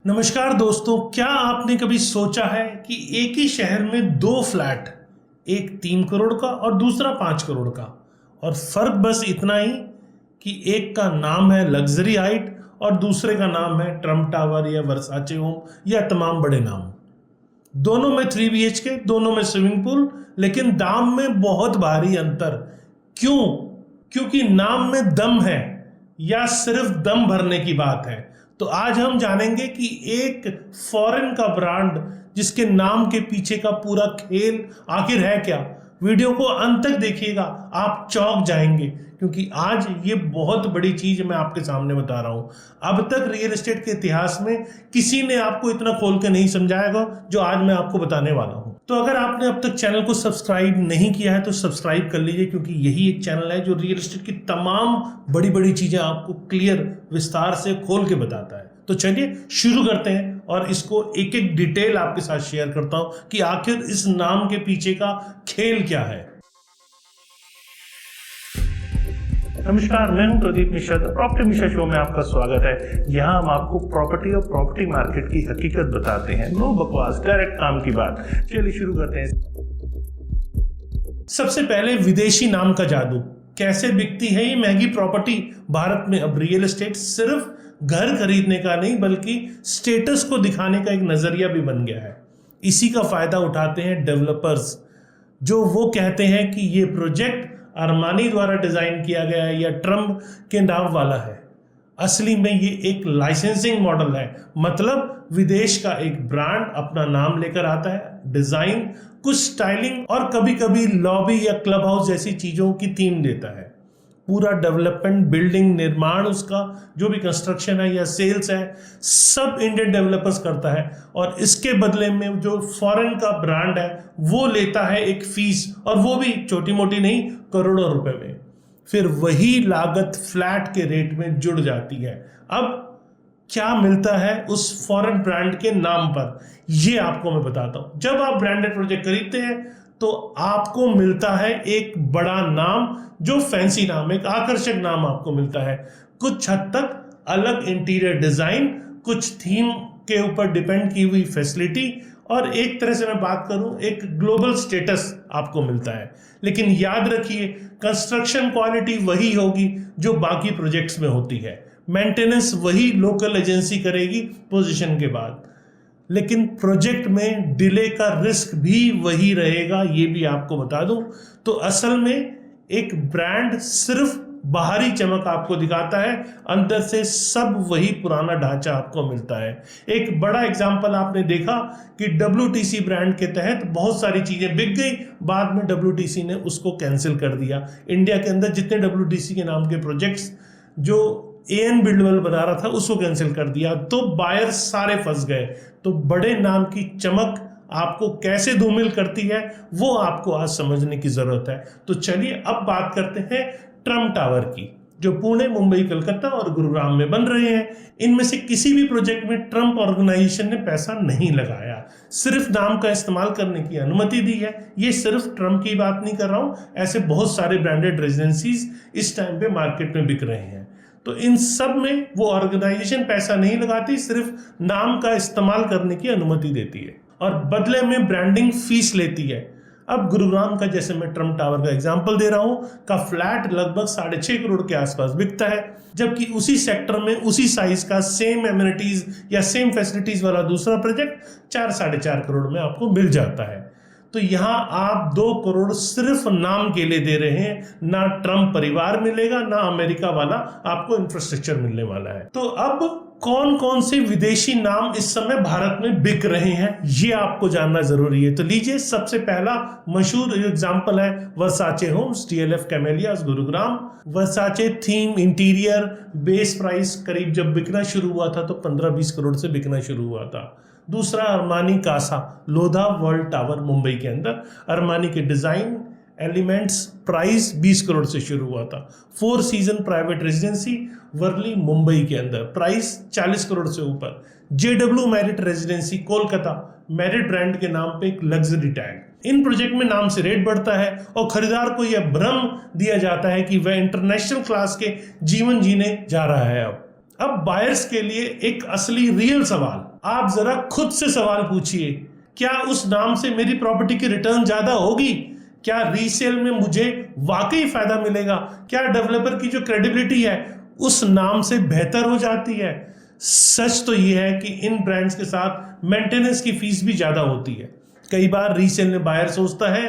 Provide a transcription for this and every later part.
नमस्कार दोस्तों, क्या आपने कभी सोचा है कि एक ही शहर में दो फ्लैट, एक 3 करोड़ का और दूसरा 5 करोड़ का, और फर्क बस इतना ही कि एक का नाम है लग्जरी हाइट और दूसरे का नाम है ट्रम्प टावर या वर्साचे होम या तमाम बड़े नाम। दोनों में 3 BHK, दोनों में स्विमिंग पूल, लेकिन दाम में बहुत भारी अंतर। क्यों? क्योंकि नाम में दम है या सिर्फ दम भरने की बात है। तो आज हम जानेंगे कि एक फॉरेन का ब्रांड जिसके नाम के पीछे का पूरा खेल आखिर है क्या। वीडियो को अंत तक देखिएगा, आप चौंक जाएंगे, क्योंकि आज ये बहुत बड़ी चीज मैं आपके सामने बता रहा हूं। अब तक रियल एस्टेट के इतिहास में किसी ने आपको इतना खोल के नहीं समझाएगा जो आज मैं आपको बताने वाला हूं। तो अगर आपने अब तक चैनल को सब्सक्राइब नहीं किया है तो सब्सक्राइब कर लीजिए, क्योंकि यही एक चैनल है जो रियल एस्टेट की तमाम बड़ी बड़ी चीजें आपको क्लियर विस्तार से खोल के बताता है। तो चलिए शुरू करते हैं और इसको एक एक डिटेल आपके साथ शेयर करता हूं कि आखिर इस नाम के पीछे का खेल क्या है। नमस्कार, मैं हूं प्रदीप मिश्रा। प्रॉपर्टी मिश्रा शो में आपका स्वागत है। यहां हम आपको प्रॉपर्टी और प्रॉपर्टी मार्केट की हकीकत बताते हैं। नो बकवास, डायरेक्ट काम की बात। चलिए शुरू करते हैं। सबसे पहले विदेशी नाम का जादू। कैसे बिकती है ये महंगी प्रॉपर्टी भारत में। अब रियल एस्टेट सिर्फ घर खरीदने का नहीं बल्कि स्टेटस को दिखाने का एक नजरिया भी बन गया है। इसी का फायदा उठाते हैं डेवलपर्स, जो वो कहते हैं कि ये प्रोजेक्ट अरमानी द्वारा डिजाइन किया गया है या ट्रम्प के नाम वाला है। असली में ये एक लाइसेंसिंग मॉडल है। मतलब विदेश का एक ब्रांड अपना नाम लेकर आता है, डिजाइन, कुछ स्टाइलिंग और कभी कभी लॉबी या क्लब हाउस जैसी चीजों की थीम देता है। पूरा डेवलपमेंट, बिल्डिंग निर्माण, उसका जो भी कंस्ट्रक्शन है या सेल्स है, सब इंडियन डेवलपर्स करता है। और इसके बदले में जो फॉरेन का ब्रांड है वो लेता है एक फीस, और वो भी छोटी मोटी नहीं, करोड़ों रुपए में। फिर वही लागत फ्लैट के रेट में जुड़ जाती है। अब क्या मिलता है उस फॉरेन ब्रांड के नाम पर, ये आपको मैं बताता हूं। जब आप ब्रांडेड प्रोजेक्ट खरीदते हैं तो आपको मिलता है एक बड़ा नाम, जो फैंसी नाम, एक आकर्षक नाम आपको मिलता है। कुछ हद तक अलग इंटीरियर डिजाइन, कुछ थीम के ऊपर डिपेंड की हुई फैसिलिटी, और एक तरह से मैं बात करूं एक ग्लोबल स्टेटस आपको मिलता है। लेकिन याद रखिए, कंस्ट्रक्शन क्वालिटी वही होगी जो बाकी प्रोजेक्ट्स में होती है। मेंटेनेंस वही लोकल एजेंसी करेगी पोजीशन के बाद। लेकिन प्रोजेक्ट में डिले का रिस्क भी वही रहेगा, ये भी आपको बता दूं। तो असल में एक ब्रांड सिर्फ बाहरी चमक आपको दिखाता है, अंदर से सब वही पुराना ढांचा आपको मिलता है। एक बड़ा एग्जांपल आपने देखा कि WTC ब्रांड के तहत बहुत सारी चीजें बिक गई, बाद में WTC ने उसको कैंसिल कर दिया। इंडिया के अंदर जितने WTC के नाम के प्रोजेक्ट्स जो AN बिल्डवेल बना रहा था उसको कैंसिल कर दिया, तो बायर सारे फंस गए। तो बड़े नाम की चमक आपको कैसे धूमिल करती है वो आपको आज समझने की जरूरत है। तो चलिए अब बात करते हैं ट्रम्प टावर की, जो पुणे, मुंबई, कलकत्ता और गुरुग्राम में बन रहे हैं। इनमें से किसी भी प्रोजेक्ट में ट्रम्प ऑर्गेनाइजेशन ने पैसा नहीं लगाया, सिर्फ नाम का इस्तेमाल करने की अनुमति दी है। ये सिर्फ ट्रम्प की बात नहीं कर रहा हूं, ऐसे बहुत सारे ब्रांडेड रेजिडेंसीज इस टाइम पे मार्केट में बिक रहे हैं। तो इन सब में वो ऑर्गेनाइजेशन पैसा नहीं लगाती, सिर्फ नाम का इस्तेमाल करने की अनुमति देती है और बदले में ब्रांडिंग फीस लेती है। अब गुरुग्राम का, जैसे मैं ट्रम्प टावर का एग्जांपल दे रहा हूं, का फ्लैट लगभग 6.5 करोड़ के आसपास बिकता है, जबकि उसी सेक्टर में उसी साइज का सेम एमिनिटीज या सेम फैसिलिटीज वाला दूसरा प्रोजेक्ट 4-4.5 करोड़ में आपको मिल जाता है। तो यहां आप 2 करोड़ सिर्फ नाम के लिए दे रहे हैं। ना ट्रम्प परिवार मिलेगा, ना अमेरिका वाला आपको इंफ्रास्ट्रक्चर मिलने वाला है। तो अब कौन कौन से विदेशी नाम इस समय भारत में बिक रहे हैं ये आपको जानना जरूरी है। तो लीजिए, सबसे पहला मशहूर एग्जांपल है वर्साचे होम्स, TLF कैमेलियाज, गुरुग्राम। वर्साचे थीम, इंटीरियर, बेस प्राइस करीब जब बिकना शुरू हुआ था तो 15-20 करोड़ से बिकना शुरू हुआ था। दूसरा Armani Casa, Lodha World Tower, Mumbai के अंदर। अरमानी के डिजाइन, एलिमेंट्स, प्राइस 20 करोड़ से शुरू हुआ था। 4 Seasons private residency, Worli, Mumbai के अंदर, प्राइस 40 करोड़ से ऊपर। JW Marriott residency, Kolkata, Marriott brand के नाम पे एक लग्जरी टैग। इन प्रोजेक्ट में नाम से रेट बढ़ता है और खरीदार को यह भ्रम दिया जाता है कि वह इंटरनेशनल क्लास के जीवन जीने जा रहा है। अब बायर्स के लिए एक असली रियल सवाल, आप जरा खुद से सवाल पूछिए, क्या उस नाम से मेरी प्रॉपर्टी की रिटर्न ज्यादा होगी? क्या रीसेल में मुझे वाकई फायदा मिलेगा? क्या डेवलपर की जो क्रेडिबिलिटी है उस नाम से बेहतर हो जाती है? सच तो यह है कि इन ब्रांड्स के साथ मेंटेनेंस की फीस भी ज्यादा होती है। कई बार रीसेल में बायर सोचता है,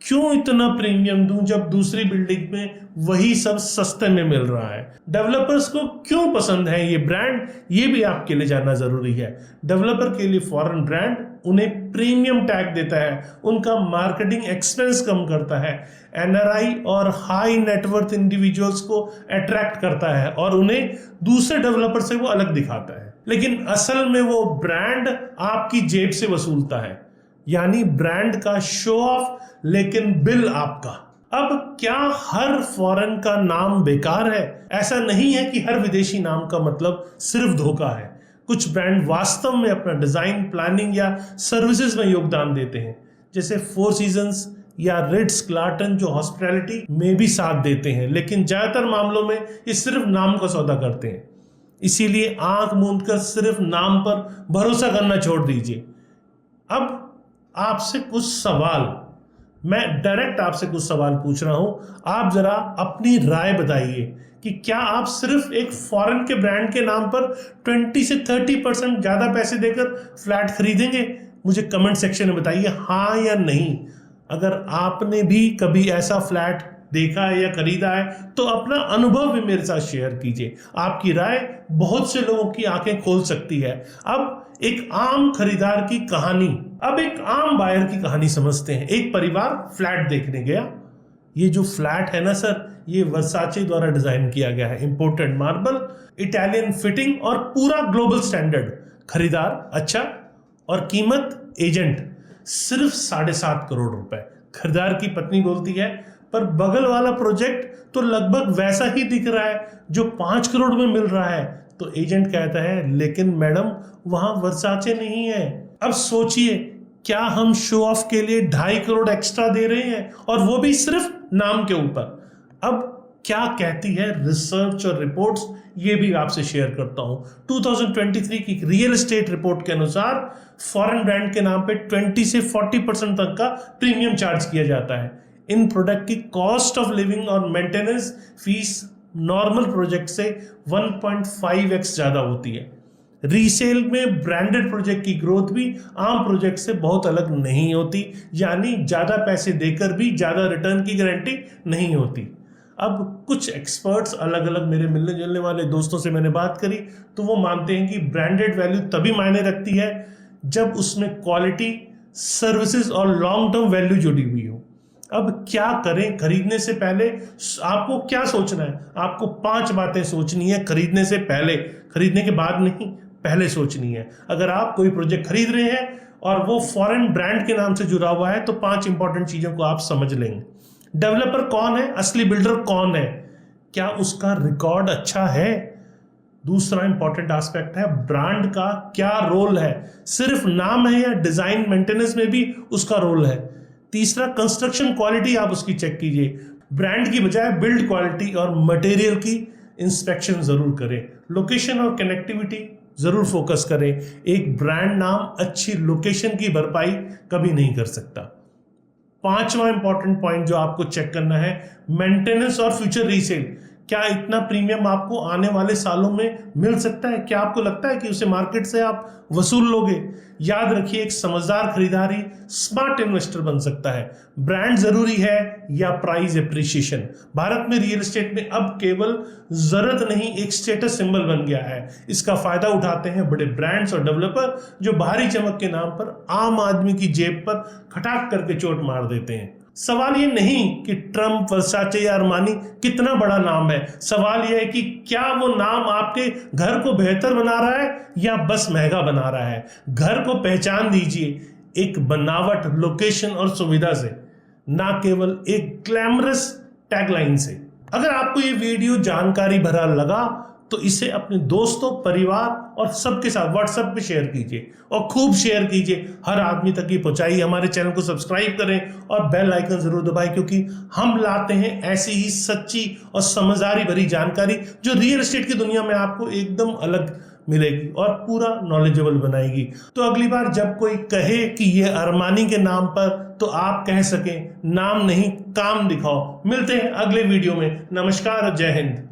क्यों इतना प्रीमियम दूं जब दूसरी बिल्डिंग में वही सब सस्ते में मिल रहा है? डेवलपर्स को क्यों पसंद है ये ब्रांड, ये भी आपके लिए जानना जरूरी है। डेवलपर के लिए फॉरेन ब्रांड उन्हें प्रीमियम टैग देता है, उनका मार्केटिंग एक्सपेंस कम करता है, एनआरआई और हाई नेटवर्थ इंडिविजुअल्स को अट्रैक्ट करता है और उन्हें दूसरे डेवलपर से वो अलग दिखाता है। लेकिन असल में वो ब्रांड आपकी जेब से वसूलता है, यानी ब्रांड का शो ऑफ लेकिन बिल आपका। अब क्या हर फॉरेन का नाम बेकार है? ऐसा नहीं है कि हर विदेशी नाम का मतलब सिर्फ धोखा है। कुछ ब्रांड वास्तव में अपना डिजाइन, प्लानिंग या सर्विसेज में योगदान देते हैं, जैसे फोर सीजन्स या रिट्स कार्लटन जो हॉस्पिटैलिटी में भी साथ देते हैं, लेकिन ज्यादातर मामलों में ये सिर्फ नाम का सौदा करते हैं। इसीलिए आंख मूंद कर सिर्फ नाम पर भरोसा करना छोड़ दीजिए। अब आपसे कुछ सवाल, मैं डायरेक्ट आपसे कुछ सवाल पूछ रहा हूं, आप जरा अपनी राय बताइए कि क्या आप सिर्फ एक फॉरेन के ब्रांड के नाम पर 20 से 30% ज्यादा पैसे देकर फ्लैट खरीदेंगे? मुझे कमेंट सेक्शन में बताइए हाँ या नहीं। अगर आपने भी कभी ऐसा फ्लैट देखा है या खरीदा है तो अपना अनुभव भी मेरे साथ शेयर कीजिए। आपकी राय बहुत से लोगों की आंखें खोल सकती है। अब एक आम खरीदार की कहानी, अब एक आम बायर की कहानी समझते हैं। एक परिवार फ्लैट देखने गया। ये जो फ्लैट है ना सर, ये वर्साचे द्वारा डिजाइन किया गया है, इंपोर्टेड मार्बल, इटालियन फिटिंग और पूरा ग्लोबल स्टैंडर्ड। खरीदार अच्छा और कीमत एजेंट सिर्फ 7.5 करोड़ रुपए। खरीदार की पत्नी बोलती है, पर बगल वाला प्रोजेक्ट तो लगभग वैसा ही दिख रहा है जो 5 करोड़ में मिल रहा है। तो एजेंट कहता है, लेकिन मैडम वहां वर्साचे नहीं है। अब सोचिए, क्या हम शो ऑफ के लिए 2.5 करोड़ एक्स्ट्रा दे रहे हैं, और वो भी सिर्फ नाम के ऊपर। अब क्या कहती है रिसर्च और रिपोर्ट्स, ये भी आपसे शेयर करता हूं। 2023 की रियल एस्टेट रिपोर्ट के अनुसार फॉरेन ब्रांड के नाम पे 20 से 40% तक का प्रीमियम चार्ज किया जाता है। इन प्रोडक्ट की कॉस्ट ऑफ लिविंग और मेंटेनेंस फीस नॉर्मल प्रोजेक्ट से 1.5x ज्यादा होती है। रीसेल में ब्रांडेड प्रोजेक्ट की ग्रोथ भी आम प्रोजेक्ट से बहुत अलग नहीं होती, यानी ज्यादा पैसे देकर भी ज्यादा रिटर्न की गारंटी नहीं होती। अब कुछ एक्सपर्ट्स, अलग अलग मेरे मिलने जुलने वाले दोस्तों से मैंने बात करी, तो वो मानते हैं कि ब्रांडेड वैल्यू तभी मायने रखती है जब उसमें क्वालिटी, सर्विसेज और लॉन्ग टर्म वैल्यू जुड़ी हुई हो। अब क्या करें? खरीदने से पहले आपको क्या सोचना है? आपको 5 बातें सोचनी है खरीदने से पहले, खरीदने के बाद नहीं, पहले सोचनी है। अगर आप कोई प्रोजेक्ट खरीद रहे हैं और वो फॉरेन ब्रांड के नाम से जुड़ा हुआ है, तो 5 इंपॉर्टेंट चीजों को आप समझ लेंगे। डेवलपर कौन है? असली बिल्डर कौन है? क्या उसका रिकॉर्ड अच्छा है? दूसरा इंपॉर्टेंट एस्पेक्ट है ब्रांड का क्या रोल है? सिर्फ नाम है या डिजाइन, मेंटेनेंस में भी उसका रोल है? तीसरा, कंस्ट्रक्शन क्वालिटी आप उसकी चेक कीजिए। ब्रांड की बजाय बिल्ड क्वालिटी और मटेरियल की इंस्पेक्शन जरूर करें। लोकेशन और कनेक्टिविटी जरूर फोकस करें। एक ब्रांड नाम अच्छी लोकेशन की भरपाई कभी नहीं कर सकता। 5वां इंपॉर्टेंट पॉइंट जो आपको चेक करना है, मेंटेनेंस और फ्यूचर रीसेल। क्या इतना प्रीमियम आपको आने वाले सालों में मिल सकता है? क्या आपको लगता है कि उसे मार्केट से आप वसूल लोगे? याद रखिए, एक समझदार खरीदार ही स्मार्ट इन्वेस्टर बन सकता है। ब्रांड जरूरी है या प्राइस एप्रिसिएशन? भारत में रियल एस्टेट में अब केवल जरूरत नहीं, एक स्टेटस सिंबल बन गया है। इसका फायदा उठाते हैं बड़े ब्रांड्स और डेवलपर जो भारी चमक के नाम पर आम आदमी की जेब पर खटाक करके चोट मार देते हैं। सवाल ये नहीं कि ट्रम्प, वर्साचे या अरमानी कितना बड़ा नाम है। सवाल यह है कि क्या वो नाम आपके घर को बेहतर बना रहा है या बस महंगा बना रहा है। घर को पहचान दीजिए एक बनावट, लोकेशन और सुविधा से, ना केवल एक ग्लैमरस टैगलाइन से। अगर आपको ये वीडियो जानकारी भरा लगा तो इसे अपने दोस्तों, परिवार और सबके साथ व्हाट्सएप पे शेयर कीजिए और खूब शेयर कीजिए, हर आदमी तक ये पहुंचाइए। हमारे चैनल को सब्सक्राइब करें और बेल आइकन जरूर दबाएं, क्योंकि हम लाते हैं ऐसी ही सच्ची और समझदारी भरी जानकारी जो रियल एस्टेट की दुनिया में आपको एकदम अलग मिलेगी और पूरा नॉलेजेबल बनाएगी। तो अगली बार जब कोई कहे कि ये अरमानी के नाम पर, तो आप कह सकें नाम नहीं काम दिखाओ। मिलते हैं अगले वीडियो में। नमस्कार, जय हिंद।